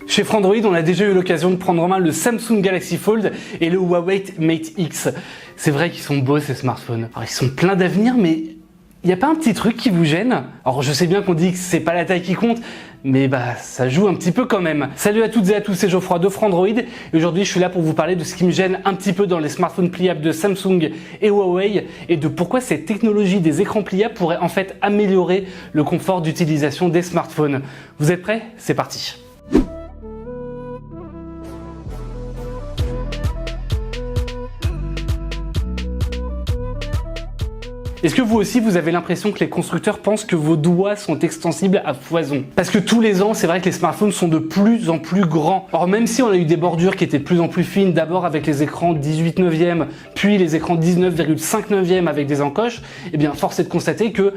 Chez Frandroid, on a déjà eu l'occasion de prendre en main le Samsung Galaxy Fold et le Huawei Mate X. C'est vrai qu'ils sont beaux ces smartphones. Alors ils sont pleins d'avenir, mais il n'y a pas un petit truc qui vous gêne? Alors je sais bien qu'on dit que c'est pas la taille qui compte, mais ça joue un petit peu quand même. Salut à toutes et à tous, c'est Geoffroy de Frandroid et aujourd'hui je suis là pour vous parler de ce qui me gêne un petit peu dans les smartphones pliables de Samsung et Huawei et de pourquoi cette technologie des écrans pliables pourrait en fait améliorer le confort d'utilisation des smartphones. Vous êtes prêts? C'est parti. Est-ce que vous aussi, vous avez l'impression que les constructeurs pensent que vos doigts sont extensibles à foison? Parce que tous les ans, c'est vrai que les smartphones sont de plus en plus grands. Or, même si on a eu des bordures qui étaient de plus en plus fines, d'abord avec les écrans 18/9e, puis les écrans 19,5/9e avec des encoches, eh bien, force est de constater que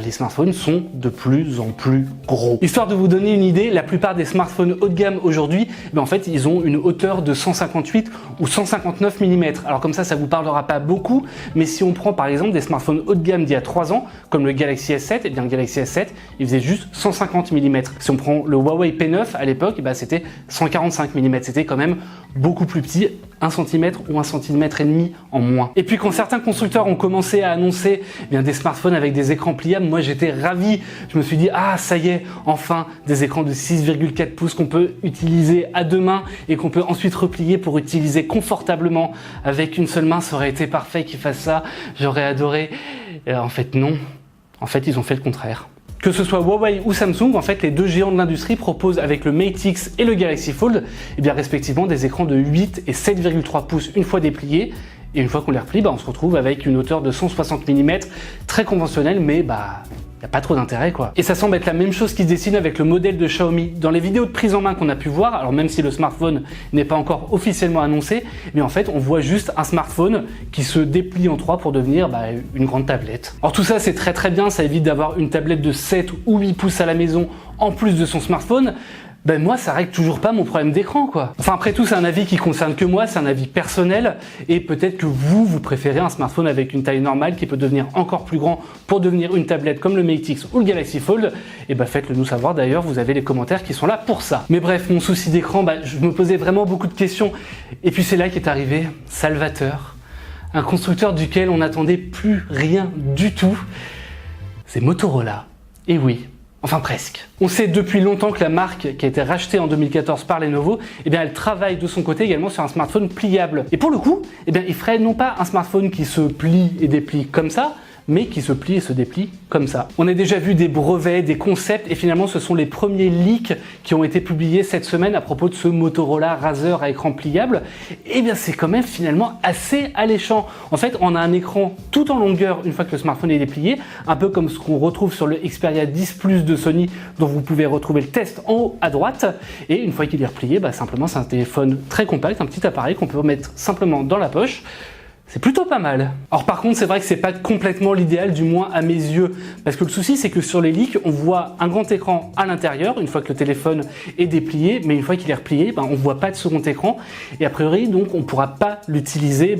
les smartphones sont de plus en plus gros. Histoire de vous donner une idée, la plupart des smartphones haut de gamme aujourd'hui, en fait, ils ont une hauteur de 158 ou 159 mm. Alors comme ça vous parlera pas beaucoup, mais si on prend par exemple des smartphones haut de gamme d'il y a 3 ans, comme le Galaxy S7, eh bien le Galaxy S7, il faisait juste 150 mm. Si on prend le Huawei P9 à l'époque, c'était 145 mm. C'était quand même beaucoup plus petit, 1 cm ou 1,5 cm en moins. Et puis quand certains constructeurs ont commencé à annoncer des smartphones avec des écrans pliables, moi j'étais ravi. Je me suis dit, ah ça y est, enfin des écrans de 6,4 pouces qu'on peut utiliser à deux mains et qu'on peut ensuite replier pour utiliser confortablement avec une seule main. Ça aurait été parfait qu'ils fassent ça, j'aurais adoré. Et en fait non, en fait ils ont fait le contraire. Que ce soit Huawei ou Samsung, en fait les deux géants de l'industrie proposent avec le Mate X et le Galaxy Fold respectivement des écrans de 8 et 7,3 pouces une fois dépliés. Et une fois qu'on les replie, on se retrouve avec une hauteur de 160 mm, très conventionnelle, mais il n'y a pas trop d'intérêt quoi. Et ça semble être la même chose qui se dessine avec le modèle de Xiaomi. Dans les vidéos de prise en main qu'on a pu voir, alors même si le smartphone n'est pas encore officiellement annoncé, mais en fait on voit juste un smartphone qui se déplie en 3 pour devenir une grande tablette. Alors tout ça c'est très bien, ça évite d'avoir une tablette de 7 ou 8 pouces à la maison en plus de son smartphone. Moi ça règle toujours pas mon problème d'écran quoi. Enfin après tout c'est un avis qui concerne que moi, c'est un avis personnel et peut-être que vous préférez un smartphone avec une taille normale qui peut devenir encore plus grand pour devenir une tablette comme le Mate X ou le Galaxy Fold. Et faites-le nous savoir, d'ailleurs vous avez les commentaires qui sont là pour ça. Mais bref, mon souci d'écran, je me posais vraiment beaucoup de questions et puis c'est là qu'est arrivé Salvateur, un constructeur duquel on n'attendait plus rien du tout. C'est Motorola. Et oui. Enfin presque. On sait depuis longtemps que la marque qui a été rachetée en 2014 par Lenovo, elle travaille de son côté également sur un smartphone pliable. Et pour le coup, il ferait non pas un smartphone qui se plie et déplie comme ça, mais qui se plie et se déplie comme ça. On a déjà vu des brevets, des concepts, et finalement ce sont les premiers leaks qui ont été publiés cette semaine à propos de ce Motorola Razr à écran pliable. Et c'est quand même finalement assez alléchant. En fait, on a un écran tout en longueur une fois que le smartphone est déplié, un peu comme ce qu'on retrouve sur le Xperia 10 Plus de Sony, dont vous pouvez retrouver le test en haut à droite. Et une fois qu'il est replié, simplement c'est un téléphone très compact, un petit appareil qu'on peut mettre simplement dans la poche. C'est plutôt pas mal. Alors par contre, c'est vrai que c'est pas complètement l'idéal, du moins à mes yeux, parce que le souci c'est que sur les leaks, on voit un grand écran à l'intérieur une fois que le téléphone est déplié, mais une fois qu'il est replié, on voit pas de second écran et a priori donc on pourra pas l'utiliser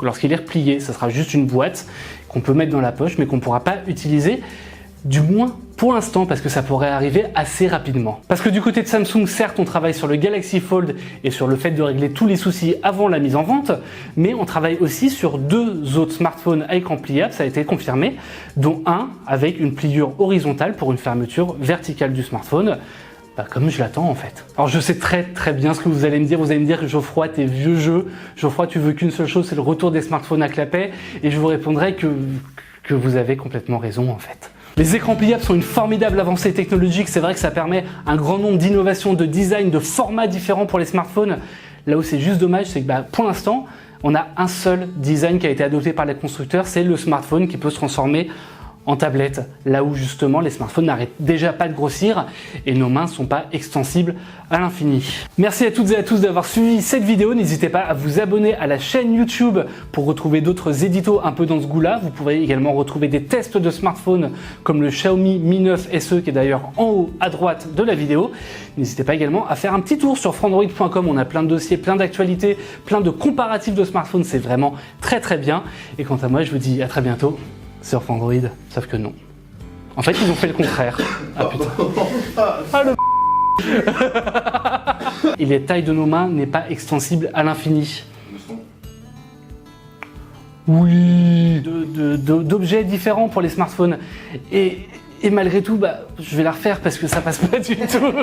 lorsqu'il est replié. Ça sera juste une boîte qu'on peut mettre dans la poche, mais qu'on pourra pas utiliser. Du moins pour l'instant, parce que ça pourrait arriver assez rapidement. Parce que du côté de Samsung, certes, on travaille sur le Galaxy Fold et sur le fait de régler tous les soucis avant la mise en vente, mais on travaille aussi sur 2 autres smartphones à écran pliable, ça a été confirmé, dont un avec une pliure horizontale pour une fermeture verticale du smartphone. Comme je l'attends en fait. Alors je sais très bien ce que vous allez me dire. Vous allez me dire que Geoffroy, t'es vieux jeu. Geoffroy, tu veux qu'une seule chose, c'est le retour des smartphones à clapet. Et je vous répondrai que vous avez complètement raison en fait. Les écrans pliables sont une formidable avancée technologique. C'est vrai que ça permet un grand nombre d'innovations, de design, de formats différents pour les smartphones. Là où c'est juste dommage, c'est que pour l'instant, on a un seul design qui a été adopté par les constructeurs, c'est le smartphone qui peut se transformer en tablette, là où justement les smartphones n'arrêtent déjà pas de grossir et nos mains ne sont pas extensibles à l'infini. Merci à toutes et à tous d'avoir suivi cette vidéo. N'hésitez pas à vous abonner à la chaîne YouTube pour retrouver d'autres éditos un peu dans ce goût-là. Vous pourrez également retrouver des tests de smartphones comme le Xiaomi Mi 9 SE qui est d'ailleurs en haut à droite de la vidéo. N'hésitez pas également à faire un petit tour sur frandroid.com. On a plein de dossiers, plein d'actualités, plein de comparatifs de smartphones. C'est vraiment très bien. Et quant à moi, je vous dis à très bientôt sur Frandroid, sauf que non. En fait, ils ont fait le contraire. Ah putain. Ah le et la taille de nos mains n'est pas extensible à l'infini. Oui, d'objets différents pour les smartphones. Et malgré tout, je vais la refaire parce que ça passe pas du tout.